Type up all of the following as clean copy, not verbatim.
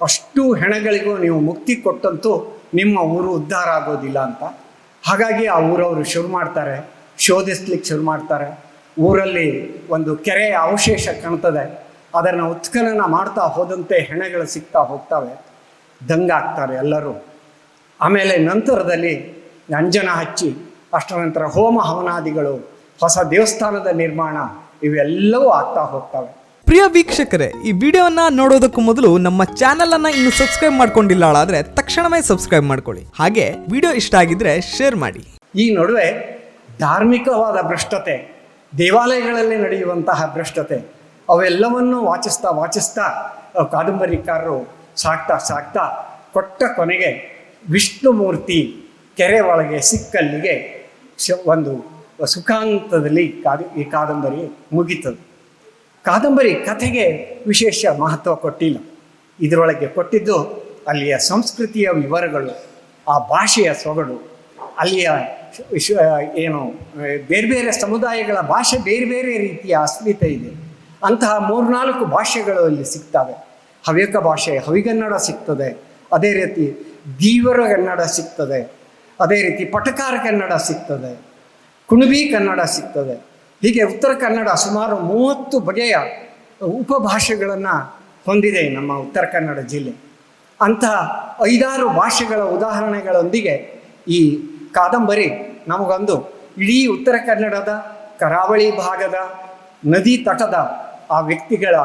ಅಷ್ಟು ಹೆಣಗಳಿಗೂ ನೀವು ಮುಕ್ತಿ ಕೊಟ್ಟಂತೂ ನಿಮ್ಮ ಊರು ಉದ್ಧಾರ ಆಗೋದಿಲ್ಲ ಅಂತ. ಹಾಗಾಗಿ ಆ ಊರವರು ಶುರು ಮಾಡ್ತಾರೆ, ಶೋಧಿಸ್ಲಿಕ್ಕೆ ಶುರು ಮಾಡ್ತಾರೆ. ಊರಲ್ಲಿ ಒಂದು ಕೆರೆಯ ಅವಶೇಷ ಕಾಣ್ತದೆ, ಅದನ್ನು ಉತ್ಖನನ ಮಾಡ್ತಾ ಹೋದಂತೆ ಹೆಣಗಳು ಸಿಗ್ತಾ ಹೋಗ್ತವೆ, ದಂಗಾಗ್ತಾರೆ ಎಲ್ಲರೂ. ಆಮೇಲೆ ನಂತರದಲ್ಲಿ ಅಂಜನ ಹಚ್ಚಿ, ಅಷ್ಟರ ನಂತರ ಹೋಮ ಹವನಾದಿಗಳು, ಹೊಸ ದೇವಸ್ಥಾನದ ನಿರ್ಮಾಣ, ಇವೆಲ್ಲವೂ ಆಗ್ತಾ ಹೋಗ್ತವೆ. ಪ್ರಿಯ ವೀಕ್ಷಕರೇ, ಈ ವಿಡಿಯೋನ ನೋಡೋದಕ್ಕೂ ಮೊದಲು ನಮ್ಮ ಚಾನೆಲ್ ಅನ್ನ ಇನ್ನು ಸಬ್ಸ್ಕ್ರೈಬ್ ಮಾಡ್ಕೊಂಡಿಲ್ಲ ಆದ್ರೆ ತಕ್ಷಣವೇ ಸಬ್ಸ್ಕ್ರೈಬ್ ಮಾಡ್ಕೊಳ್ಳಿ. ಹಾಗೆ ವಿಡಿಯೋ ಇಷ್ಟ ಆಗಿದ್ರೆ ಶೇರ್ ಮಾಡಿ. ಈ ನಡುವೆ ಧಾರ್ಮಿಕವಾದ ಭ್ರಷ್ಟತೆ, ದೇವಾಲಯಗಳಲ್ಲಿ ನಡೆಯುವಂತಹ ಭ್ರಷ್ಟತೆ, ಅವೆಲ್ಲವನ್ನು ವಾಚಿಸ್ತಾ ಕಾದಂಬರಿಕಾರರು ಸಾಕ್ತಾ ಕೊಟ್ಟ ಕೊನೆಗೆ ವಿಷ್ಣುಮೂರ್ತಿ ಕೆರೆ ಒಳಗೆ ಸಿಕ್ಕಲ್ಲಿಗೆ ಒಂದು ಸುಖಾಂತದಲ್ಲಿ ಈ ಕಾದಂಬರಿ ಮುಗೀತದೆ. ಕಾದಂಬರಿ ಕಥೆಗೆ ವಿಶೇಷ ಮಹತ್ವ ಕೊಟ್ಟಿಲ್ಲ. ಇದರೊಳಗೆ ಕೊಟ್ಟಿದ್ದು ಅಲ್ಲಿಯ ಸಂಸ್ಕೃತಿಯ ವಿವರಗಳು, ಆ ಭಾಷೆಯ ಸೊಗಡು, ಅಲ್ಲಿಯ ಏನು ಬೇರೆ ಬೇರೆ ಸಮುದಾಯಗಳ ಭಾಷೆ ಬೇರೆ ಬೇರೆ ರೀತಿಯ ಅಸ್ಮಿತೆ ಇದೆ. ಅಂತಹ 3-4 ಭಾಷೆಗಳು ಅಲ್ಲಿ ಸಿಗ್ತವೆ. ಹವ್ಯಕ ಭಾಷೆ ಹವಿಗನ್ನಡ ಸಿಗ್ತದೆ, ಅದೇ ರೀತಿ ದೀವರ ಕನ್ನಡ ಸಿಗ್ತದೆ, ಅದೇ ರೀತಿ ಪಟಕಾರ ಕನ್ನಡ ಸಿಗ್ತದೆ, ಕುಣಬಿ ಕನ್ನಡ ಸಿಗ್ತದೆ. ಹೀಗೆ ಉತ್ತರ ಕನ್ನಡ ಸುಮಾರು 30 ಬಗೆಯ ಉಪಭಾಷೆಗಳನ್ನು ಹೊಂದಿದೆ ನಮ್ಮ ಉತ್ತರ ಕನ್ನಡ ಜಿಲ್ಲೆ. ಅಂತಹ 5-6 ಭಾಷೆಗಳ ಉದಾಹರಣೆಗಳೊಂದಿಗೆ ಈ ಕಾದಂಬರಿ ನಮಗೊಂದು ಇಡೀ ಉತ್ತರ ಕನ್ನಡದ ಕರಾವಳಿ ಭಾಗದ ನದಿ ತಟದ ಆ ವ್ಯಕ್ತಿಗಳ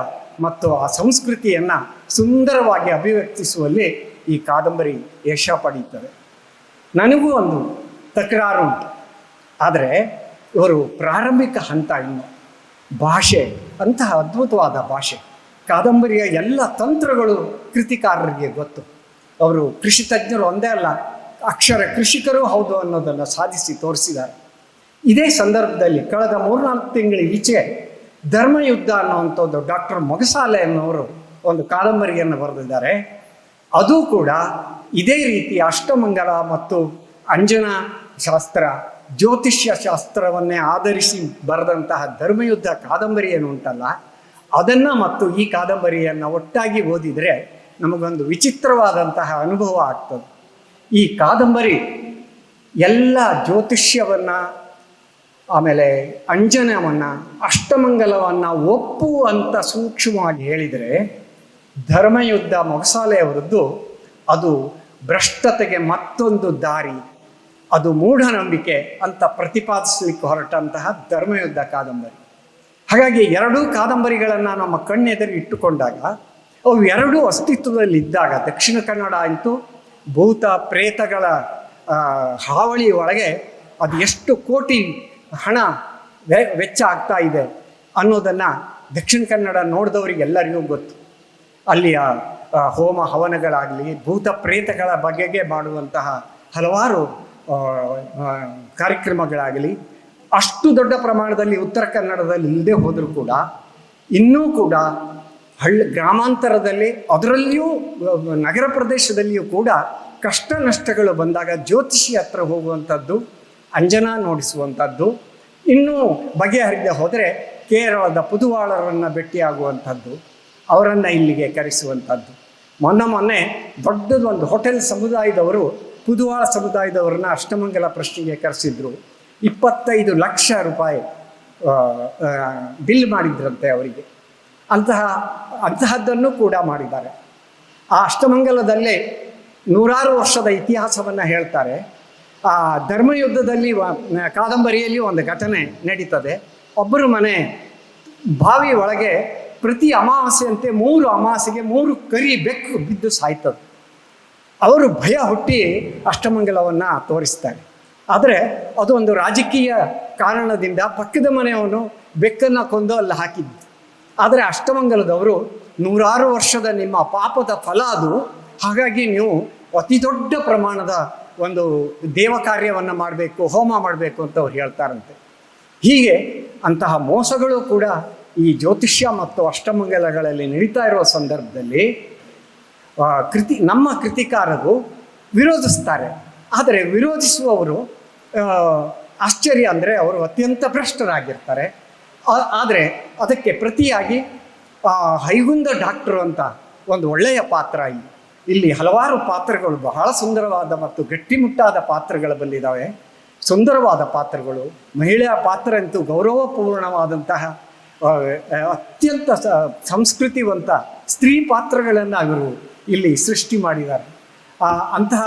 ಮತ್ತು ಆ ಸಂಸ್ಕೃತಿಯನ್ನು ಸುಂದರವಾಗಿ ಅಭಿವ್ಯಕ್ತಿಸುವಲ್ಲಿ ಈ ಕಾದಂಬರಿ ಯಶ ಪಡೆಯುತ್ತದೆ. ನನಗೂ ಒಂದು ತಕರಾರು ಉಂಟು, ಆದರೆ ಇವರು ಪ್ರಾರಂಭಿಕ ಹಂತ. ಇನ್ನು ಭಾಷೆ ಅಂತಹ ಅದ್ಭುತವಾದ ಭಾಷೆ, ಕಾದಂಬರಿಯ ಎಲ್ಲ ತಂತ್ರಗಳು ಕೃತಿಕಾರರಿಗೆ ಗೊತ್ತು. ಅವರು ಕೃಷಿ ತಜ್ಞರು ಒಂದೇ ಅಲ್ಲ, ಅಕ್ಷರ ಕೃಷಿಕರೂ ಹೌದು ಅನ್ನೋದನ್ನು ಸಾಧಿಸಿ ತೋರಿಸಿದ್ದಾರೆ. ಇದೇ ಸಂದರ್ಭದಲ್ಲಿ ಕಳೆದ 3-4 ತಿಂಗಳ ಈಚೆ ಧರ್ಮಯುದ್ಧ ಅನ್ನುವಂಥದ್ದು ಡಾಕ್ಟರ್ ಮೊಗಸಾಲೆ ಅನ್ನೋರು ಒಂದು ಕಾದಂಬರಿಯನ್ನು ಬರೆದಿದ್ದಾರೆ. ಅದು ಕೂಡ ಇದೇ ರೀತಿ ಅಷ್ಟಮಂಗಲ ಮತ್ತು ಅಂಜನಾ ಶಾಸ್ತ್ರ, ಜ್ಯೋತಿಷ್ಯ ಶಾಸ್ತ್ರವನ್ನೇ ಆಧರಿಸಿ ಬರೆದಂತಹ ಧರ್ಮಯುದ್ಧ ಕಾದಂಬರಿ ಏನು ಉಂಟಲ್ಲ, ಅದನ್ನು ಮತ್ತು ಈ ಕಾದಂಬರಿಯನ್ನು ಒಟ್ಟಾಗಿ ಓದಿದರೆ ನಮಗೊಂದು ವಿಚಿತ್ರವಾದಂತಹ ಅನುಭವ ಆಗ್ತದೆ. ಈ ಕಾದಂಬರಿ ಎಲ್ಲ ಜ್ಯೋತಿಷ್ಯವನ್ನು, ಆಮೇಲೆ ಅಂಜನವನ್ನು, ಅಷ್ಟಮಂಗಲವನ್ನು ಒಪ್ಪುವಂಥ ಸೂಕ್ಷ್ಮವಾಗಿ ಹೇಳಿದರೆ, ಧರ್ಮಯುದ್ಧ ಮೊಗಸಾಲೆಯವರದ್ದು ಅದು ಭ್ರಷ್ಟತೆಗೆ ಮತ್ತೊಂದು ದಾರಿ, ಅದು ಮೂಢನಂಬಿಕೆ ಅಂತ ಪ್ರತಿಪಾದಿಸಲಿಕ್ಕೆ ಹೊರಟಂತಹ ಧರ್ಮಯುದ್ಧ ಕಾದಂಬರಿ. ಹಾಗಾಗಿ 2 ಕಾದಂಬರಿಗಳನ್ನು ನಮ್ಮ ಕಣ್ಣೆದುರು ಇಟ್ಟುಕೊಂಡಾಗ, ಅವು 2 ಅಸ್ತಿತ್ವದಲ್ಲಿದ್ದಾಗ, ದಕ್ಷಿಣ ಕನ್ನಡ ಅಂತೂ ಭೂತ ಪ್ರೇತಗಳ ಹಾವಳಿ ಒಳಗೆ ಅದು ಎಷ್ಟು ಕೋಟಿ ಹಣ ವೆಚ್ಚ ಆಗ್ತಾ ಇದೆ ಅನ್ನೋದನ್ನು ದಕ್ಷಿಣ ಕನ್ನಡ ನೋಡಿದವರಿಗೆಲ್ಲರಿಗೂ ಗೊತ್ತು. ಅಲ್ಲಿಯ ಹೋಮ ಹವನಗಳಾಗಲಿ, ಭೂತ ಪ್ರೇತಗಳ ಬಗೆಗೆ ಮಾಡುವಂತಹ ಹಲವಾರು ಕಾರ್ಯಕ್ರಮಗಳಾಗಲಿ ಅಷ್ಟು ದೊಡ್ಡ ಪ್ರಮಾಣದಲ್ಲಿ ಉತ್ತರ ಕನ್ನಡದಲ್ಲಿ ಇಲ್ಲದೆ ಹೋದರೂ ಕೂಡ, ಇನ್ನೂ ಕೂಡ ಗ್ರಾಮಾಂತರದಲ್ಲಿ, ಅದರಲ್ಲಿಯೂ ನಗರ ಪ್ರದೇಶದಲ್ಲಿಯೂ ಕೂಡ ಕಷ್ಟ ನಷ್ಟಗಳು ಬಂದಾಗ ಜ್ಯೋತಿಷಿ ಹತ್ರ ಹೋಗುವಂಥದ್ದು, ಅಂಜನಾ ನೋಡಿಸುವಂಥದ್ದು, ಇನ್ನೂ ಬಗೆಹರಿದೆ ಹೋದರೆ ಕೇರಳದ ಪುದುವಾಳರನ್ನು ಭೇಟಿಯಾಗುವಂಥದ್ದು, ಅವರನ್ನು ಇಲ್ಲಿಗೆ ಕರೆಸುವಂಥದ್ದು. ಮೊನ್ನೆ ದೊಡ್ಡದೊಂದು ಹೋಟೆಲ್ ಸಮುದಾಯದವರು ಪುದುವಾಳ ಸಮುದಾಯದವರನ್ನ ಅಷ್ಟಮಂಗಲ ಪ್ರಶ್ನೆಗೆ ಕರೆಸಿದ್ರು. 25 ಲಕ್ಷ ರೂಪಾಯಿ ಬಿಲ್ ಮಾಡಿದ್ರಂತೆ ಅವರಿಗೆ. ಅಂತಹದ್ದನ್ನು ಕೂಡ ಮಾಡಿದ್ದಾರೆ. ಆ ಅಷ್ಟಮಂಗಲದಲ್ಲೇ 100 ವರ್ಷದ ಇತಿಹಾಸವನ್ನು ಹೇಳ್ತಾರೆ. ಆ ಧರ್ಮಯುದ್ಧದಲ್ಲಿ ಕಾದಂಬರಿಯಲ್ಲಿ ಒಂದು ಘಟನೆ ನಡೀತದೆ. ಒಬ್ಬರು ಮನೆ ಬಾವಿ ಒಳಗೆ ಪ್ರತಿ ಅಮಾವಾಸ್ಯೆಯಂತೆ 3 ಅಮಾವಾಸ್ಯೆಗೆ 3 ಕರಿ ಬೆಕ್ಕು ಬಿದ್ದು ಸಾಯ್ತದೆ. ಅವರು ಭಯ ಹುಟ್ಟಿ ಅಷ್ಟಮಂಗಲವನ್ನು ತೋರಿಸ್ತಾರೆ. ಆದರೆ ಅದು ಒಂದು ರಾಜಕೀಯ ಕಾರಣದಿಂದ ಪಕ್ಕದ ಮನೆಯವನು ಬೆಕ್ಕನ್ನು ಕೊಂದು ಅಲ್ಲಿ ಹಾಕಿದ್ದು. ಆದರೆ ಅಷ್ಟಮಂಗಲದವರು 100 ವರ್ಷದ ನಿಮ್ಮ ಪಾಪದ ಫಲ ಅದು, ಹಾಗಾಗಿ ನೀವು ಅತಿ ದೊಡ್ಡ ಪ್ರಮಾಣದ ಒಂದು ದೇವ ಕಾರ್ಯವನ್ನು ಮಾಡಬೇಕು, ಹೋಮ ಮಾಡಬೇಕು ಅಂತ ಅವ್ರು ಹೇಳ್ತಾರಂತೆ. ಹೀಗೆ ಅಂತಹ ಮೋಸಗಳು ಕೂಡ ಈ ಜ್ಯೋತಿಷ್ಯ ಮತ್ತು ಅಷ್ಟಮಂಗಲಗಳಲ್ಲಿ ನಡೀತಾ ಇರುವ ಸಂದರ್ಭದಲ್ಲಿ ನಮ್ಮ ಕೃತಿಕಾರರು ವಿರೋಧಿಸ್ತಾರೆ. ಆದರೆ ವಿರೋಧಿಸುವವರು ಆಶ್ಚರ್ಯ ಅಂದರೆ ಅವರು ಅತ್ಯಂತ ಭ್ರಷ್ಟರಾಗಿರ್ತಾರೆ. ಆದರೆ ಅದಕ್ಕೆ ಪ್ರತಿಯಾಗಿ ಹೈಗುಂದ ಡಾಕ್ಟ್ರು ಅಂತ ಒಂದು ಒಳ್ಳೆಯ ಪಾತ್ರ ಇಲ್ಲಿ ಹಲವಾರು ಪಾತ್ರಗಳು ಬಹಳ ಸುಂದರವಾದ ಮತ್ತು ಗಟ್ಟಿಮುಟ್ಟಾದ ಪಾತ್ರಗಳು ಬಂದಿದ್ದಾವೆ. ಸುಂದರವಾದ ಪಾತ್ರಗಳು. ಮಹಿಳೆಯ ಪಾತ್ರ ಅಂತೂ ಗೌರವಪೂರ್ಣವಾದಂತಹ ಅತ್ಯಂತ ಸಂಸ್ಕೃತಿವಂತ ಸ್ತ್ರೀ ಪಾತ್ರಗಳನ್ನು ಇವರು ಇಲ್ಲಿ ಸೃಷ್ಟಿ ಮಾಡಿದ್ದಾರೆ. ಅಂತಹ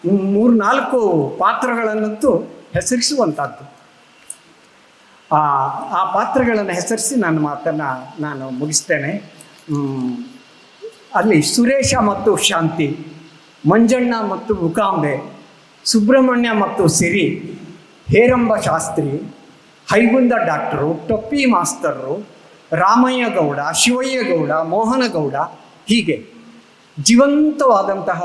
3-4 ಪಾತ್ರಗಳನ್ನಂತೂ ಹೆಸರಿಸುವಂಥದ್ದು. ಆ ಪಾತ್ರಗಳನ್ನು ಹೆಸರಿಸಿ ನನ್ನ ಮಾತನ್ನು ನಾನು ಮುಗಿಸ್ತೇನೆ. ಅಲ್ಲಿ ಸುರೇಶ ಮತ್ತು ಶಾಂತಿ, ಮಂಜಣ್ಣ ಮತ್ತು ಮುಕಾಂಬೆ, ಸುಬ್ರಹ್ಮಣ್ಯ ಮತ್ತು ಸಿರಿ, ಹೇರಂಬ ಶಾಸ್ತ್ರಿ, ಹೈಗುಂದ ಡಾಕ್ಟರು, ಟೊಪ್ಪಿ ಮಾಸ್ತರರು, ರಾಮಯ್ಯ ಗೌಡ, ಶಿವಯ್ಯ ಗೌಡ, ಮೋಹನಗೌಡ, ಹೀಗೆ ಜೀವಂತವಾದಂತಹ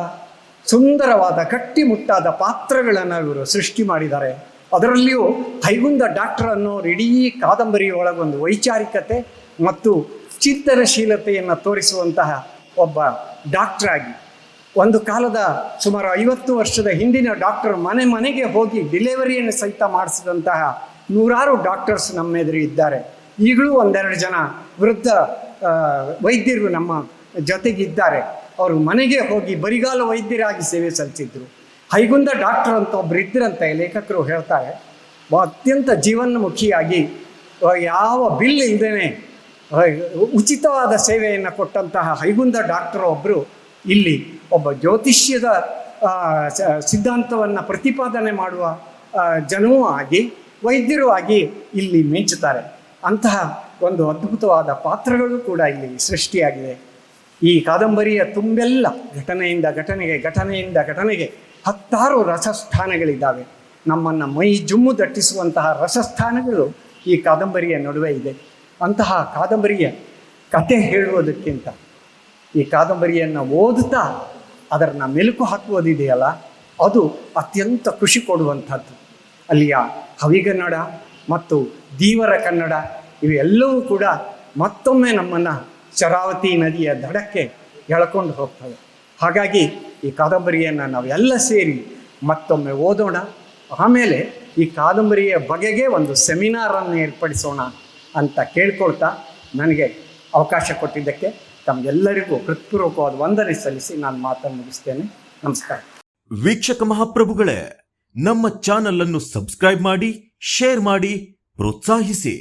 ಸುಂದರವಾದ ಗಟ್ಟಿಮುಟ್ಟಾದ ಪಾತ್ರಗಳನ್ನು ಇವರು ಸೃಷ್ಟಿ ಮಾಡಿದ್ದಾರೆ. ಅದರಲ್ಲಿಯೂ ಹೈಗುಂದ ಡಾಕ್ಟರ್ ಅನ್ನೋರು ಇಡೀ ಕಾದಂಬರಿಯೊಳಗೊಂದು ವೈಚಾರಿಕತೆ ಮತ್ತು ಚಿಂತನಶೀಲತೆಯನ್ನು ತೋರಿಸುವಂತಹ ಒಬ್ಬ ಡಾಕ್ಟ್ರಾಗಿ, ಒಂದು ಕಾಲದ ಸುಮಾರು 50 ವರ್ಷದ ಹಿಂದಿನ ಡಾಕ್ಟರ್ ಮನೆಗೆ ಹೋಗಿ ಡಿಲಿವರಿಯನ್ನು ಸಹಿತ ಮಾಡಿಸಿದಂತಹ ನೂರಾರು ಡಾಕ್ಟರ್ಸ್ ನಮ್ಮ ಎದುರು ಇದ್ದಾರೆ. ಈಗಲೂ 1-2 ಜನ ವೃದ್ಧ ವೈದ್ಯರು ನಮ್ಮ ಜೊತೆಗಿದ್ದಾರೆ. ಅವರು ಮನೆಗೆ ಹೋಗಿ ಬರಿಗಾಲ ವೈದ್ಯರಾಗಿ ಸೇವೆ ಸಲ್ಲಿಸಿದ್ರು. ಹೈಗುಂದ ಡಾಕ್ಟರ್ ಅಂತ ಒಬ್ರು ಇದ್ದರಂತೆ, ಲೇಖಕರು ಹೇಳ್ತಾರೆ. ಅತ್ಯಂತ ಜೀವನ್ಮುಖಿಯಾಗಿ ಯಾವ ಬಿಲ್ ಇಲ್ಲದೇ ಉಚಿತವಾದ ಸೇವೆಯನ್ನು ಕೊಟ್ಟಂತಹ ಹೈಗುಂದ ಡಾಕ್ಟರ್ ಒಬ್ಬರು ಇಲ್ಲಿ ಒಬ್ಬ ಜ್ಯೋತಿಷ್ಯದ ಸಿದ್ಧಾಂತವನ್ನು ಪ್ರತಿಪಾದನೆ ಮಾಡುವ ಜನವೂ ಆಗಿ ವೈದ್ಯರೂ ಆಗಿ ಇಲ್ಲಿ ಮಿಂಚುತ್ತಾರೆ. ಅಂತಹ ಒಂದು ಅದ್ಭುತವಾದ ಪಾತ್ರಗಳು ಕೂಡ ಇಲ್ಲಿ ಸೃಷ್ಟಿಯಾಗಿದೆ. ಈ ಕಾದಂಬರಿಯ ತುಂಬೆಲ್ಲ ಘಟನೆಯಿಂದ ಘಟನೆಗೆ 10 ರಸಸ್ಥಾನಗಳಿದ್ದಾವೆ. ನಮ್ಮನ್ನು ಮೈ ಜುಮ್ಮು ದಟ್ಟಿಸುವಂತಹ ರಸಸ್ಥಾನಗಳು ಈ ಕಾದಂಬರಿಯ ನಡುವೆ ಇದೆ. ಅಂತಹ ಕಾದಂಬರಿಯ ಕತೆ ಹೇಳುವುದಕ್ಕಿಂತ ಈ ಕಾದಂಬರಿಯನ್ನು ಓದುತ್ತಾ ಅದನ್ನು ಮೆಲುಕು ಹಾಕುವುದಿದೆಯಲ್ಲ, ಅದು ಅತ್ಯಂತ ಖುಷಿ ಕೊಡುವಂಥದ್ದು. ಅಲ್ಲಿಯ ಹವಿಗನ್ನಡ ಮತ್ತು ದೀವರ ಕನ್ನಡ ಇವೆಲ್ಲವೂ ಕೂಡ ಮತ್ತೊಮ್ಮೆ ನಮ್ಮನ್ನು ಶರಾವತಿ ನದಿಯ ದಡಕ್ಕೆ ಎಳ್ಕೊಂಡು ಹೋಗ್ತವೆ. ಹಾಗಾಗಿ ಈ ಕಾದಂಬರಿಯನ್ನು ನಾವೆಲ್ಲ ಸೇರಿ ಮತ್ತೊಮ್ಮೆ ಓದೋಣ. ಆಮೇಲೆ ಈ ಕಾದಂಬರಿಯ ಬಗೆಗೆ ಒಂದು ಸೆಮಿನಾರನ್ನು ಏರ್ಪಡಿಸೋಣ ಅಂತ ಕೇಳ್ಕೊಳ್ತಾ ನನಗೆ ಅವಕಾಶ ಕೊಟ್ಟಿದ್ದಕ್ಕೆ ತಮಗೆಲ್ಲರಿಗೂ ಹೃತ್ಪೂರ್ವಕವಾದ ವಂದನೆ ಸಲ್ಲಿಸಿ ನಾನು ಮಾತನ್ನು ಮುಗಿಸ್ತೇನೆ. ನಮಸ್ಕಾರ. ವೀಕ್ಷಕ ಮಹಾಪ್ರಭುಗಳೇ, ನಮ್ಮ ಚಾನಲ್ ಅನ್ನು ಸಬ್ಸ್ಕ್ರೈಬ್ ಮಾಡಿ, ಶೇರ್ ಮಾಡಿ, ಪ್ರೋತ್ಸಾಹಿಸಿ.